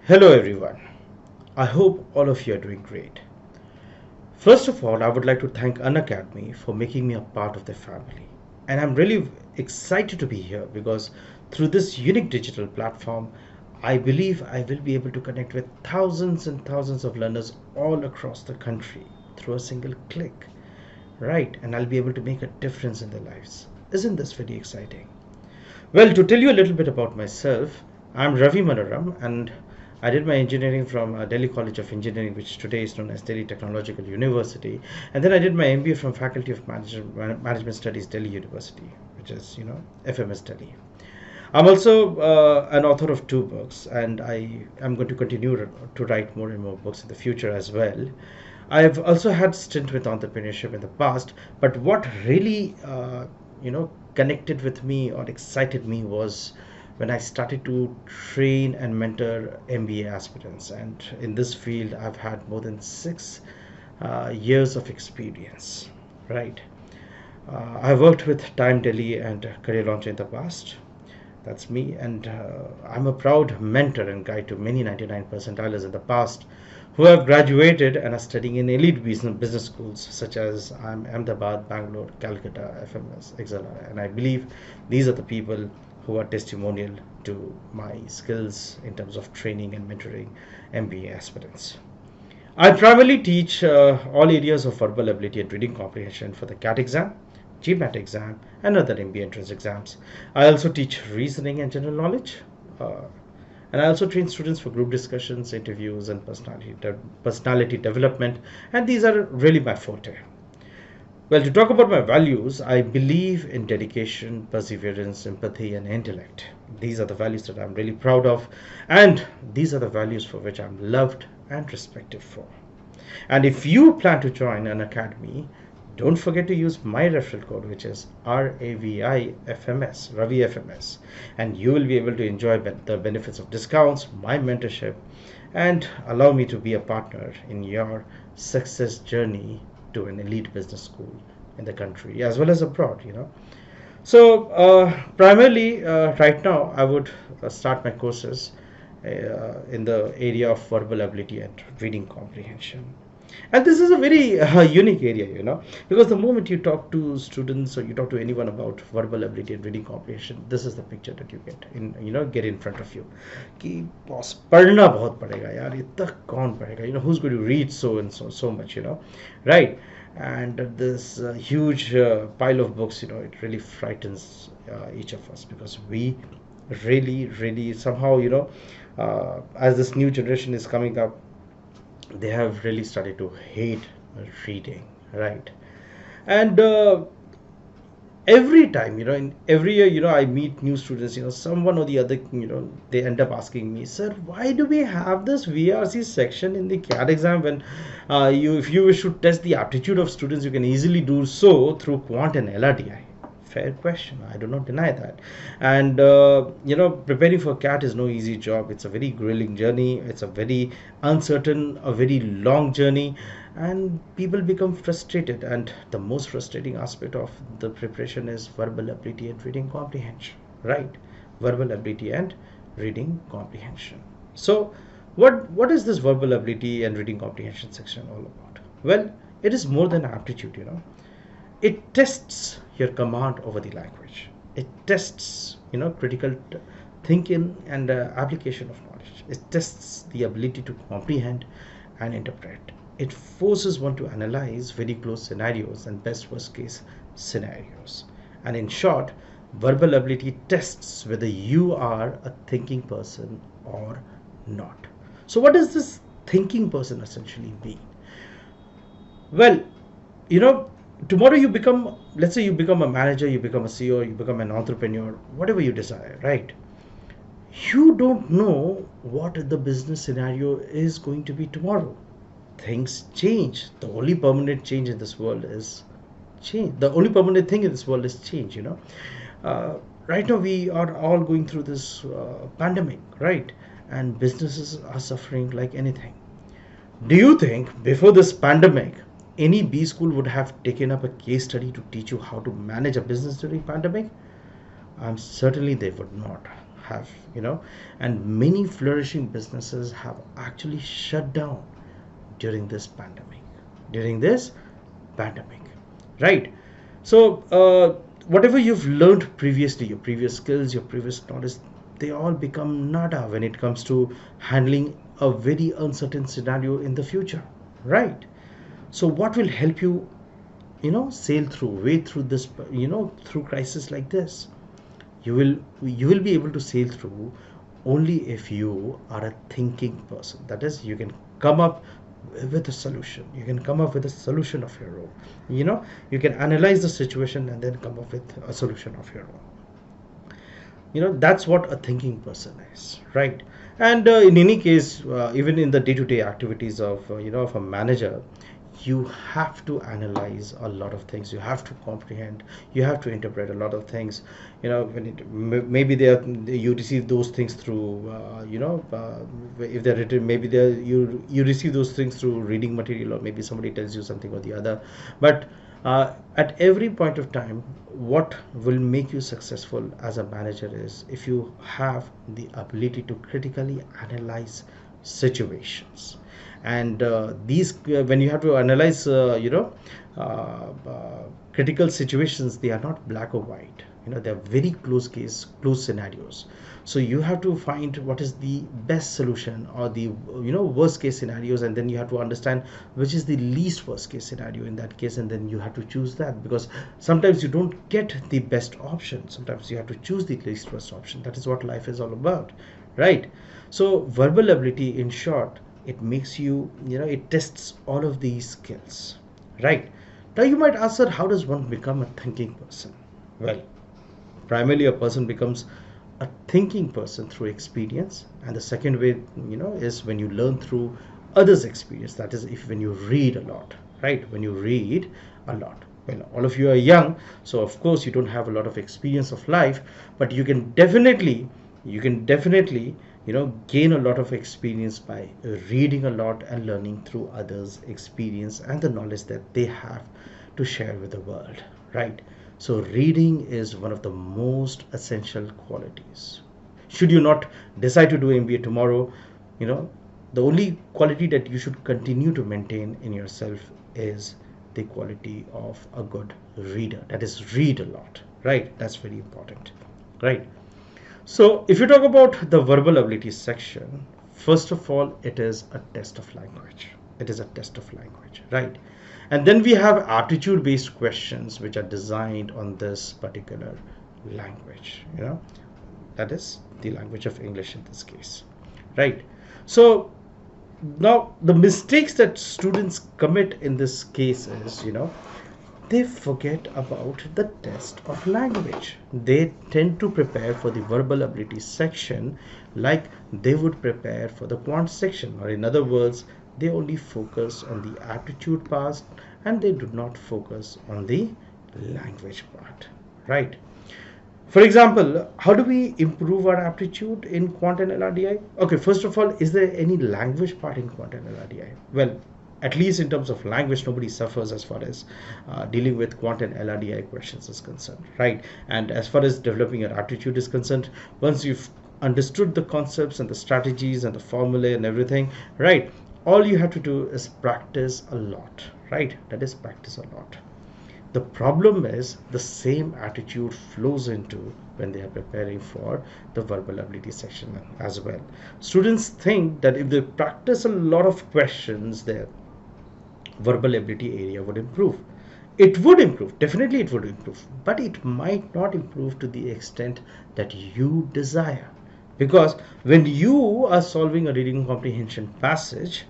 Hello everyone. I hope all of you are doing great. First of all, I would like to thank Unacademy for making me a part of their family. And I'm really excited to be here because through this unique digital platform, I believe I will be able to connect with thousands and thousands of learners all across the country through a single click. Right? And I'll be able to make a difference in their lives. Isn't this very exciting? Well, to tell you a little bit about myself, I'm Ravi Manoram and I did my engineering from Delhi College of Engineering, which today is known as Delhi Technological University. And then I did my MBA from Faculty of Management Studies, Delhi University, which is, FMS Delhi. I'm also an author of two books, and I am going to continue to write more and more books in the future as well. I've also had stint with entrepreneurship in the past, but what really, connected with me or excited me was when I started to train and mentor MBA aspirants. And in this field, I've had more than 6 years of experience, right? I've worked with Time Delhi and Career Launch in the past. That's me, and I'm a proud mentor and guide to many 99 percentilers in the past who have graduated and are studying in elite business schools such as IIM Ahmedabad, Bangalore, Calcutta, FMS, etc. And I believe these are the people who are testimonial to my skills in terms of training and mentoring MBA aspirants. I primarily teach all areas of verbal ability and reading comprehension for the CAT exam, GMAT exam, and other MBA entrance exams. I also teach reasoning and general knowledge. Uh, and I also train students for group discussions, interviews, and personality development. And these are really my forte. Well, to talk about my values, I believe in dedication, perseverance, empathy, and intellect. These are the values that I'm really proud of, and these are the values for which I'm loved and respected for. And if you plan to join an academy, don't forget to use my referral code, which is RAVIFMS, Ravi FMS, and you will be able to enjoy the benefits of discounts, my mentorship, and allow me to be a partner in your success journey to an elite business school in the country as well as abroad. So primarily right now I would start my courses in the area of verbal ability and reading comprehension. And this is a very unique area, because the moment you talk to students or you talk to anyone about verbal ability and reading comprehension, this is the picture that you get in front of you. कि boss पढ़ना बहुत पड़ेगा यार, इतना कौन पढ़ेगा, who's going to read so and so much, right? And this huge pile of books, it really frightens each of us because we really somehow, as this new generation is coming up, they have really started to hate reading, right? And every time, in every year, I meet new students, someone or the other, they end up asking me, sir, why do we have this VRC section in the CAT exam when if you wish to test the aptitude of students, you can easily do so through quant and LRTI? Fair question, I do not deny that. And preparing for CAT is no easy job. It's a very grueling journey, it's a very uncertain, a very long journey, and people become frustrated. And the most frustrating aspect of the preparation is verbal ability and reading comprehension, right? Verbal ability and reading comprehension. So what is this verbal ability and reading comprehension section all about? Well, it is more than aptitude. It tests your command over the language. It tests critical thinking and application of knowledge. It tests the ability to comprehend and interpret. It forces one to analyze very close scenarios and best worst case scenarios. And in short, verbal ability tests whether you are a thinking person or not. So what does this thinking person essentially mean? Well, tomorrow let's say you become a manager, you become a CEO, you become an entrepreneur, whatever you desire, right? You don't know what the business scenario is going to be tomorrow. Things change. The only permanent change in this world is change. The only permanent thing in this world is change. Right now we are all going through this pandemic, right? And businesses are suffering like anything. Do you think before this pandemic any B school would have taken up a case study to teach you how to manage a business during pandemic? Certainly they would not. have, and many flourishing businesses have actually shut down during this pandemic. During this pandemic, right? So, whatever you've learned previously, your previous skills, your previous knowledge, they all become nada when it comes to handling a very uncertain scenario in the future, right? So, what will help you, sail through, wade through this, through crisis like this? You will be able to sail through only if you are a thinking person. That is, you can come up with a solution. You can come up with a solution of your own. You can analyze the situation and then come up with a solution of your own. That's what a thinking person is, right? And in any case, even in the day-to-day activities of of a manager, you have to analyze a lot of things. You have to comprehend, you have to interpret a lot of things. When maybe you receive those things through if they're written, maybe you receive those things through reading material, or maybe somebody tells you something or the other. But at every point of time, what will make you successful as a manager is if you have the ability to critically analyze situations. And these when you have to analyze critical situations, they are not black or white. They're very close scenarios. So you have to find what is the best solution, or the worst case scenarios, and then you have to understand which is the least worst case scenario in that case, and then you have to choose that, because sometimes you don't get the best option. Sometimes you have to choose the least worst option. That is what life is all about, right? So verbal ability, in short, it makes you, it tests all of these skills, right? Now you might ask, sir, how does one become a thinking person? Well, primarily a person becomes a thinking person through experience, and the second way, is when you learn through others' experience. That is, if when you read a lot, right? When you read a lot. Well, all of you are young, so of course you don't have a lot of experience of life, but you can definitely gain a lot of experience by reading a lot and learning through others' experience and the knowledge that they have to share with the world, right? So reading is one of the most essential qualities. Should you not decide to do MBA tomorrow, the only quality that you should continue to maintain in yourself is the quality of a good reader. That is, read a lot, right? That's very important, right? So if you talk about the verbal abilities section, first of all, it is a test of language. It is a test of language, right? And then we have aptitude based questions which are designed on this particular language, that is the language of English in this case, right? So now the mistakes that students commit in this case is, they forget about the test of language. They tend to prepare for the verbal ability section like they would prepare for the quant section, or in other words, they only focus on the aptitude part and they do not focus on the language part, right? For example, how do we improve our aptitude in quant and LRDI? Okay, first of all, is there any language part in quant and LRDI? Well, at least in terms of language, nobody suffers as far as dealing with quant and LRDI questions is concerned, right? And as far as developing your aptitude is concerned, once you've understood the concepts and the strategies and the formulae and everything, right, all you have to do is practice a lot, right? That is, practice a lot. The problem is the same attitude flows into when they are preparing for the verbal ability section as well. Students think that if they practice a lot of questions, their verbal ability area would improve. It would improve, definitely it would improve, but it might not improve to the extent that you desire. Because when you are solving a reading comprehension passage,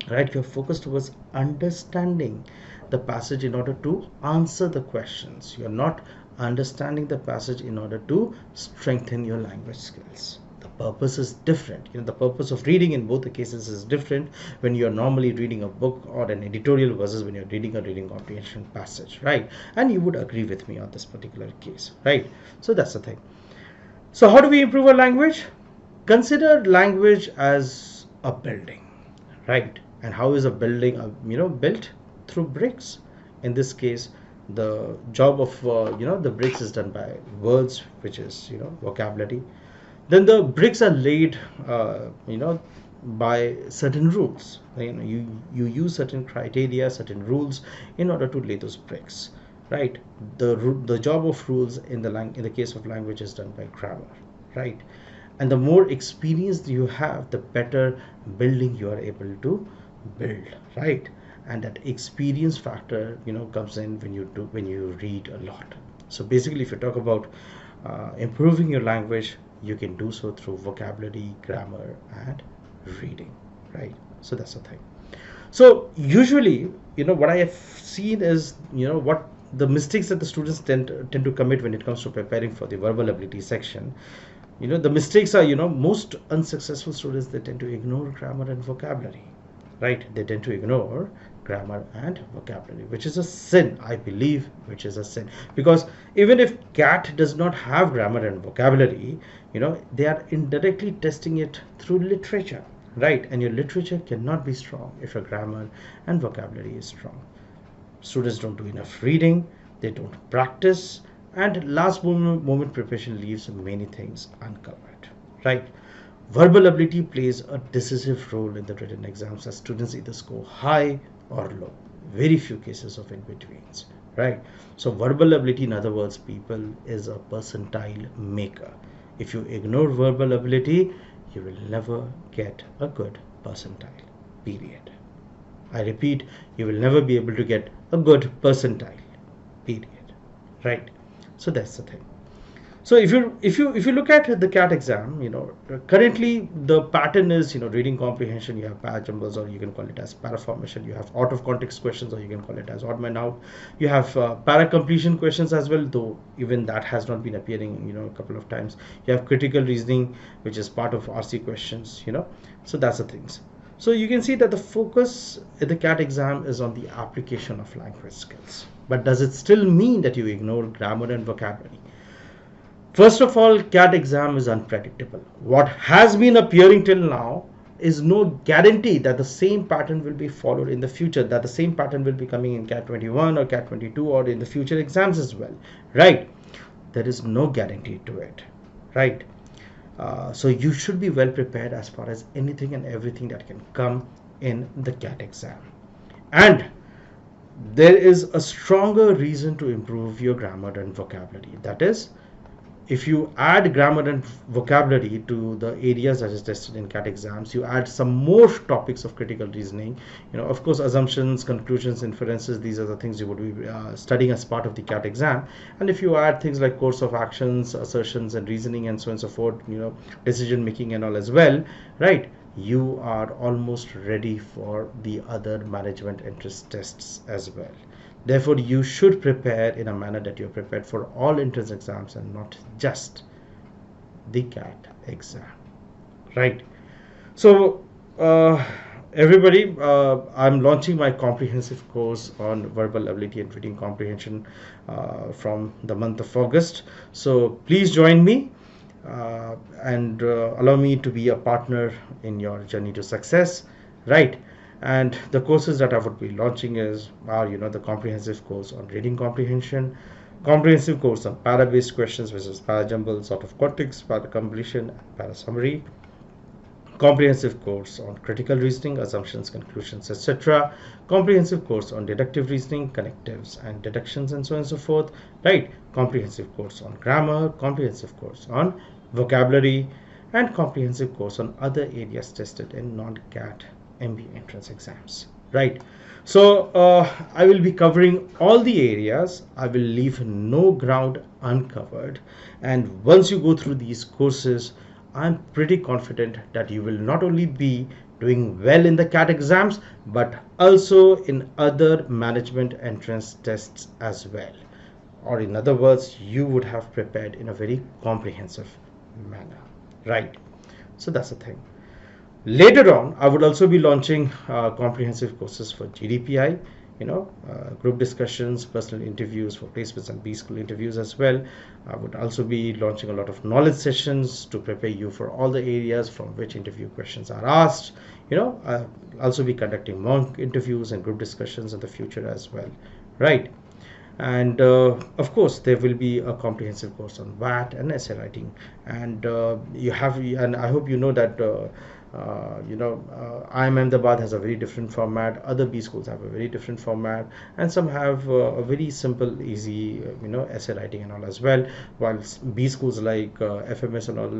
right, you're focused towards understanding the passage in order to answer the questions. You're not understanding the passage in order to strengthen your language skills. The purpose is different. The purpose of reading in both the cases is different when you're normally reading a book or an editorial versus when you're reading a reading comprehension passage, right? And you would agree with me on this particular case, right? So that's the thing. So how do we improve our language? Consider language as a building, right? And how is a building built? Through bricks. In this case, the job of the bricks is done by words, which is vocabulary. Then the bricks are laid, by certain rules. You use certain criteria, certain rules in order to lay those bricks, right? The job of rules in the case of language is done by grammar, right? And the more experience you have, the better building you are able to build, right? And that experience factor, comes in when you read a lot. So basically, if you talk about improving your language, you can do so through vocabulary, grammar, and reading, right? So that's the thing. So usually, what I have seen is, what the mistakes that the students tend to commit when it comes to preparing for the verbal ability section. The mistakes are, most unsuccessful students, they tend to ignore grammar and vocabulary, right? They tend to ignore grammar and vocabulary, which is a sin, I believe, which is a sin. Because even if cat does not have grammar and vocabulary, they are indirectly testing it through literature, right? And your literature cannot be strong if your grammar and vocabulary is strong. Students don't do enough reading, they don't practice, and last moment preparation leaves many things uncovered, right? Verbal ability plays a decisive role in the written exams, as students either score high or low. Very few cases of in betweens, right? So verbal ability, in other words, people, is a percentile maker. If you ignore verbal ability, you will never get a good percentile, period. I repeat, you will never be able to get a good percentile, period, right? So that's the thing. So if you look at the CAT exam, currently the pattern is, reading comprehension, you have para jumbles, or you can call it as para formation. You have out of context questions, or you can call it as odd man out. You have para completion questions as well, though even that has not been appearing, a couple of times. You have critical reasoning, which is part of RC questions, So that's the things. So you can see that the focus in the CAT exam is on the application of language skills. But does it still mean that you ignore grammar and vocabulary? First of all, CAT exam is unpredictable. What has been appearing till now is no guarantee that the same pattern will be followed in the future, that the same pattern will be coming in CAT 21 or CAT 22 or in the future exams as well, right? There is no guarantee to it, right? So you should be well prepared as far as anything and everything that can come in the CAT exam. And there is a stronger reason to improve your grammar and vocabulary. That is, if you add grammar and vocabulary to the areas that is tested in CAT exams, you add some more topics of critical reasoning. Of course, assumptions, conclusions, inferences, these are the things you would be studying as part of the CAT exam. And if you add things like course of actions, assertions, and reasoning, and so on and so forth, decision making and all as well, right? You are almost ready for the other management interest tests as well. Therefore, you should prepare in a manner that you're prepared for all entrance exams and not just the CAT exam, right? So, everybody, I'm launching my comprehensive course on verbal ability and reading comprehension from the month of August. So, please join me and allow me to be a partner in your journey to success, right? And the courses that I would be launching are the comprehensive course on reading comprehension, comprehensive course on para-based questions, which is para jumbles, out of context, para completion, and para summary, comprehensive course on critical reasoning, assumptions, conclusions, etc., comprehensive course on deductive reasoning, connectives and deductions, and so on and so forth, right? Comprehensive course on grammar, comprehensive course on vocabulary, and comprehensive course on other areas tested in non-CAT MBA entrance exams, right? So I will be covering all the areas. I will leave no ground uncovered. And once you go through these courses, I'm pretty confident that you will not only be doing well in the CAT exams, but also in other management entrance tests as well. Or in other words, you would have prepared in a very comprehensive manner, right? So that's the thing. Later on, I would also be launching comprehensive courses for GDPI, group discussions, personal interviews for placements and B-school interviews as well. I would also be launching a lot of knowledge sessions to prepare you for all the areas from which interview questions are asked. I'll also be conducting mock interviews and group discussions in the future as well, right? And of course there will be a comprehensive course on VAT and essay writing. And and I hope you know that IIM Ahmedabad has a very different format. Other B schools have a very different format, and some have a very simple, easy, essay writing and all as well. While B schools like FMS and all,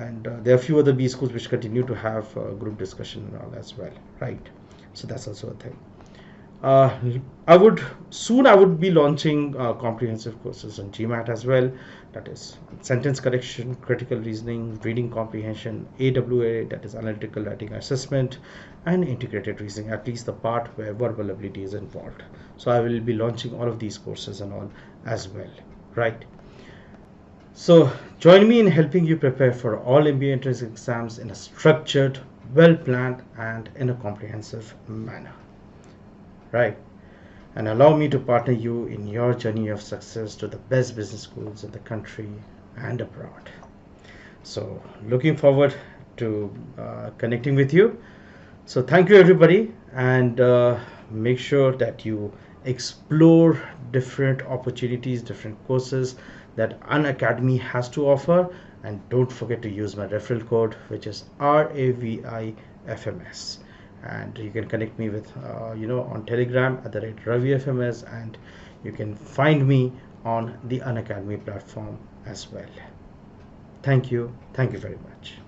and there are a few other B schools which continue to have group discussion and all as well, right? So that's also a thing. uh, I would be launching comprehensive courses on GMAT as well. That is sentence correction, critical reasoning, reading comprehension, AWA, that is analytical writing assessment, and integrated reasoning, at least the part where verbal ability is involved. So I will be launching all of these courses and all as well, right? So join me in helping you prepare for all MBA entrance exams in a structured, well planned, and in a comprehensive manner, right? And allow me to partner you in your journey of success to the best business schools in the country and abroad. So, looking forward to connecting with you. So, thank you, everybody, and make sure that you explore different opportunities, different courses that Unacademy has to offer. And don't forget to use my referral code, which is RAVIFMS. And you can connect me with on Telegram at the rate RaviFMS, and you can find me on the Unacademy platform as well. Thank you very much.